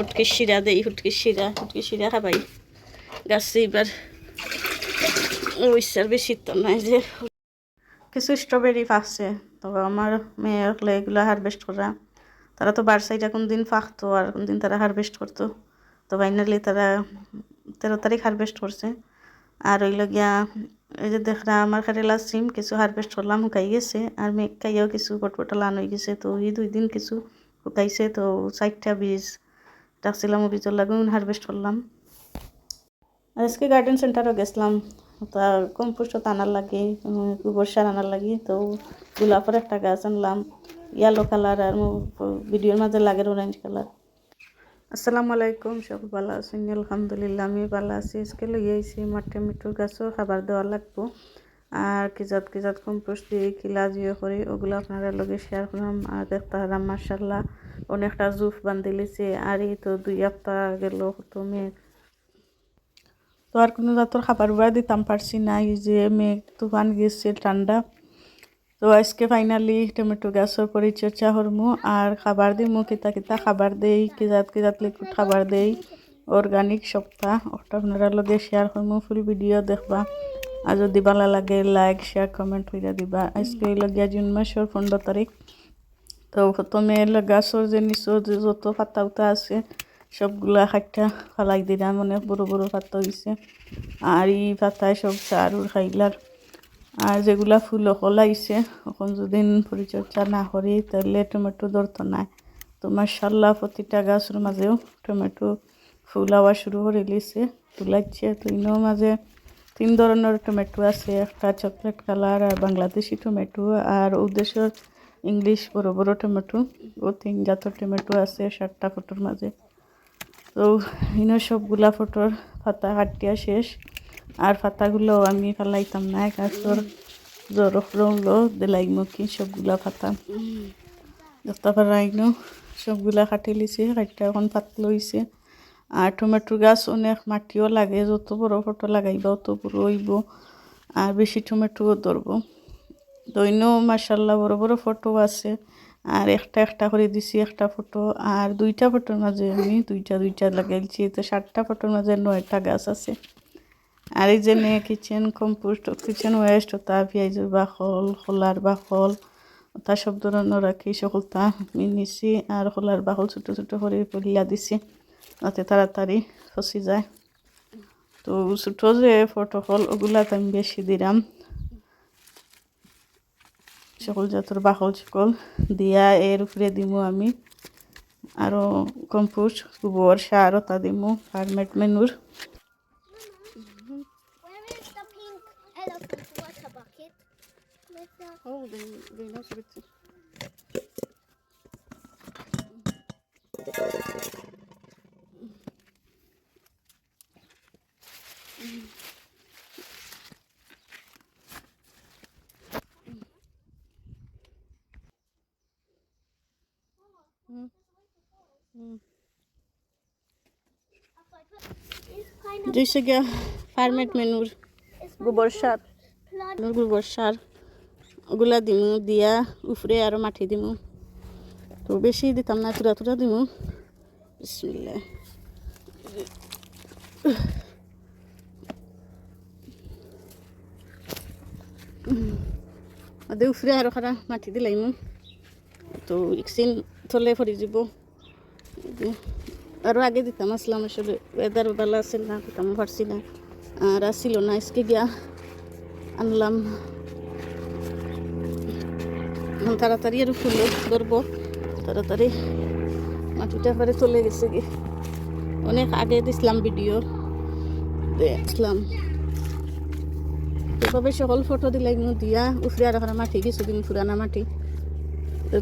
ফুটকি শিরা দেই, ফুটকি শিরা খাবাই গাছে এবার ওইসার বেশি তো নাই যে কিছু স্ট্রবেরি পাকছে। তো আমার মেয়ে হলে এগুলো হারভেস্ট করা, তারা তো বারসাইটা কোন দিন পাকতো আর কোন দিন তারা হারভেস্ট করতো। তো ফাইনালি তারা 13 তারিখ হারভেস্ট করছে। আর ওইল গিয়া এই যে দেখরা আমার কারেলা সিম কিছু হারভেস্ট করলাম, শুকাই গেছে। আর মেঘ খাইয়াও কিছু পটপটা লান হয়ে গেছে। তো এই 2 দিন কিছু শুকাইছে। তো 4টা বীজ রাখছিলাম, বীজের লাগুন হারভেস্ট করলাম। আজকে গার্ডেন সেন্টারও গেছিলাম, তা কম্পোস্ট আনার লাগে, গোবর সার আনার লাগে। তো গোলাপের একটা গাছ আনলাম, ইয়েলো কালার, আর ভিডিওর মাঝে লাগে অরেঞ্জ কালার। আসসালামু আলাইকুম, সব ভালো আছেন? আলহামদুলিল্লাহ আমি ভালো আছি। আজকে লইয়া আইছি আমার টমেটোর গাছও খাবার দেওয়া লাগবো। আর কিজাত কম্পোস্ট দিয়ে কিলা জিও করি ওগুলো আপনারা লগে শেয়ার করলাম। আর দেখতে হারাম মার্শাল্লাহ অনেকটা জুফ বান্ধি লিছে। আর এই তো 2 সপ্তাহ গেল তো মেঘ, তো আর কোনো জাতর খাবার উড়া দিতাম পারছি না। এই যে মেঘ তুফান গেছে ঠান্ডা। তো আজকে ফাইনালি টমেটো গাছের পরিচর্যা করমু আর খাবার দিমু। কিতা খাবার দেই, কিজাত লিকুইড খাবার দেই, অর্গানিক সপ্তাহ ওটা আপনারা লগে শেয়ার করমু। ফুল ভিডিও দেখবা আর যদি ভালো লাগে লাইক শেয়ার কমেন্ট করে দিবা। আজকে লগিয়া জুন মাসের 15 তারিখ। তো প্রথমে গাছের যে নিচে যত পাতা উতা আছে সবগুলা খাইটা ফালাই দিলাম, অনেক বড় বড় পাতা হয়েছে। আর এই পাতায় সব চারুর খাইলার। আর যেগুলা ফুল হলাইছে এখন যদি পরিচর্যা না করি তাহলে টমেটো ধরতো না। তো মাশাআল্লাহ প্রতিটা গাছের মাঝেও টমেটো ফুল হওয়া শুরু করে দিয়েছে, ফুলাইছে। তো ইনো মাঝে 3 ধরনের টমেটো আছে, একটা চকলেট কালার আর বাংলাদেশি টমেটো আর উদ্দেশ্যের ইংলিশ বড় বড় টমেটো। ও 3 জাতের টমেটো আছে 7টা ফটোর মাঝে। তো ইনো সবগুলা ফটোর পাতা কাটিয়া শেষ। আর পাতাগুলো আমি ফেলাইতাম না, গাছর জরফলো দিলাইমুখী সবগুলা পাতা তারপর রাইনো সবগুলা কাটি লিছে, কাটটা এখন পাতলা হইছে। আর টমেটোর গাছ অনেক মাটিও লাগে, যত বড় ফটো লাগাইবা অত বড় হইব আর বেশি টমেটোও ধরবো। দৈন্য মাশাআল্লাহ বড় বড় ফটো আছে। আর একটা করে দিছি একটা ফটো, আর 2টা ফটোর মাঝে আমি দুইটা লাগাইছি। তো 7টা ফটোর মাঝে 9টা গাছ আছে। আর এই যে কিচেন কম্পোস্ট, কিচেন ওয়েস্ট তা পেঁয়াজের বাখল, খোলার বাখল তা সব ধরনের রাখি সকলটা নিছি। আর খোলার বাখল ছোট ছোট করে পলিয়া দিছি যাতে তাড়াতাড়ি ফসি যায়। তো ছোট যে ফটোফল ওগুলাতে আমি বেশি দিলাম, সকল জাতের বাখল সকল দিয়া এর উপরে দিমু আমি আরও কম্পোস্ট গোবর সার তা দিমু ফার্মেট মেনুর। Water bucket. Oh, they know something. জৈসে গিয়া ফার্মেট মেনুর গোবর সার ওগুলা দিমু, দিয়া উপরে আরো মাটি দিমু। তো বেশি দিতাম না, তুরা দিমু। বিসমিল্লাহ। আদে উপরে আরো খারা মাটি দিলাইমু। তো একদিন থলে ভরি যাব। আরও আগে দিতাম আসলাম, আসলে ওয়েদার ভালো আছিল না, দিতাম পারছি না আর আসছিল না। আজকে গিয়া আনলাম, তাড়াতাড়ি আর ফুল ধরবো, তাড়াতাড়ি মাটিটা পরে চলে গেছে কি। অনেক আগে দিছিলাম ভিডিও দেখলাম, এভাবে সকল ফটো দিলাইম দিয়া উফরে আর মাটি কিছুদিন পুরানা মাটি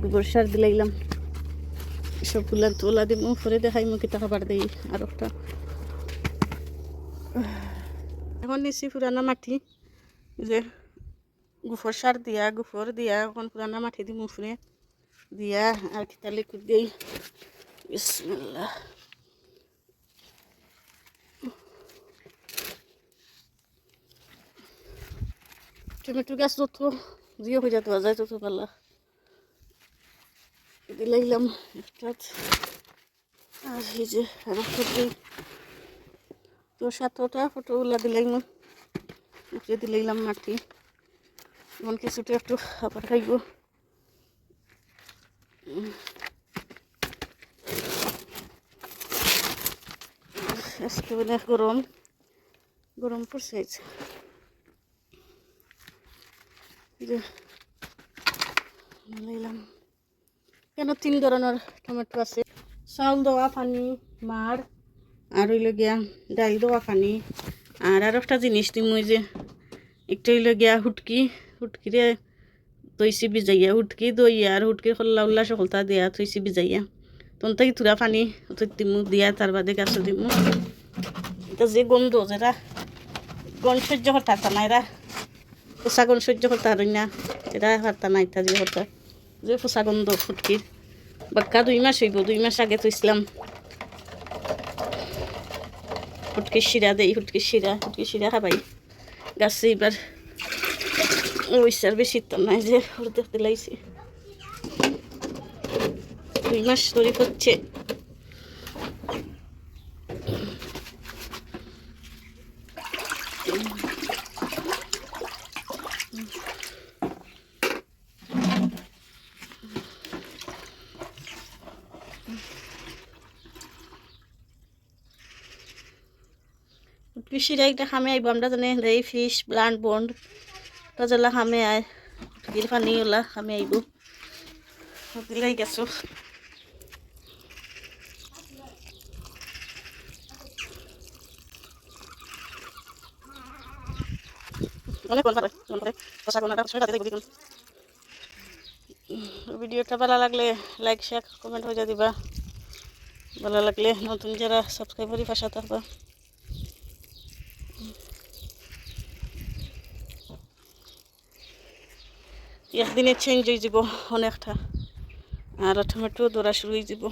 গোবর সার দিলাইলাম। সবগুলা তোলা দিব উপরে দেখাইমু কিতা খাবার দিই। আর একটা এখন নিচ্ছি পুরানা মাটি, যে গোবর সার দিয়া এখন পুরানা মাটি দিম উপরে দিয়া আর কিতা লিকুইড দিই। বিসমিল্লাহ। টমেটো গাছ যত জিও হয়ে যাওয়া যায় তত ভালো দিলাইলাম। আর এই যে তো 7টা ফটোগুলা দিলাইম, উপরে দিলাইলাম মাটি। এখন কিছুটা একটু খাবার খাইব। আজকে অনেক গরম পড়ছে। কেন 3 ধরনের টমেটো আছে, চাউল দেওয়া পানি মার, আর হইল গিয়া ডাল দেওয়া পানি, আর একটা জিনিস দিম ওই যে একটা হইল গিয়া হুটকিরে তৈছি ভিজাইয়া, হুটকি দই আর হুটকির খোল্লা উল্লা সকলতা দিয়া থইছি ভিজাইয়া, তখন তাই থুরা পানি দিমু দিয়া তার বাদে গাছও দিমু। এটা যে গন্ধ যেটা গন্ধ সহ্য করতে পারতা না, এরা পোষা গন্ধ সহ্য করতে পারি না, এরা পারতা না ইত্যাদি যে করতে যে পোষা গন্ধ ফুটকির। বাক্কা 2 মাস হইব, 2 মাস আগে থইছিলাম। হুটকির শিরা খাবাই গাছে এবার ওইস আর বেশি তো নাই যে দেখতে লাইছি 2 মাস ধরে হচ্ছে। কৃষিরা একটা খামে আইব, আমরা জানি এই ফিশ ব্লান্ড বন্ড তাজলা খামে আয়, গির পানি ওলা খামে আইব দিলাই গেছো। অনেক ভিডিওটা ভালো লাগলে লাইক শেয়ার কমেন্ট হয়ে দিবা, ভালো লাগলে নতুন যারা সাবস্ক্রাইব করি পাশে থাকবা। একদিনে চেঞ্জ হয়ে যাব অনেকটা, আর টমেটো ধরা শুরু হয়ে যাব।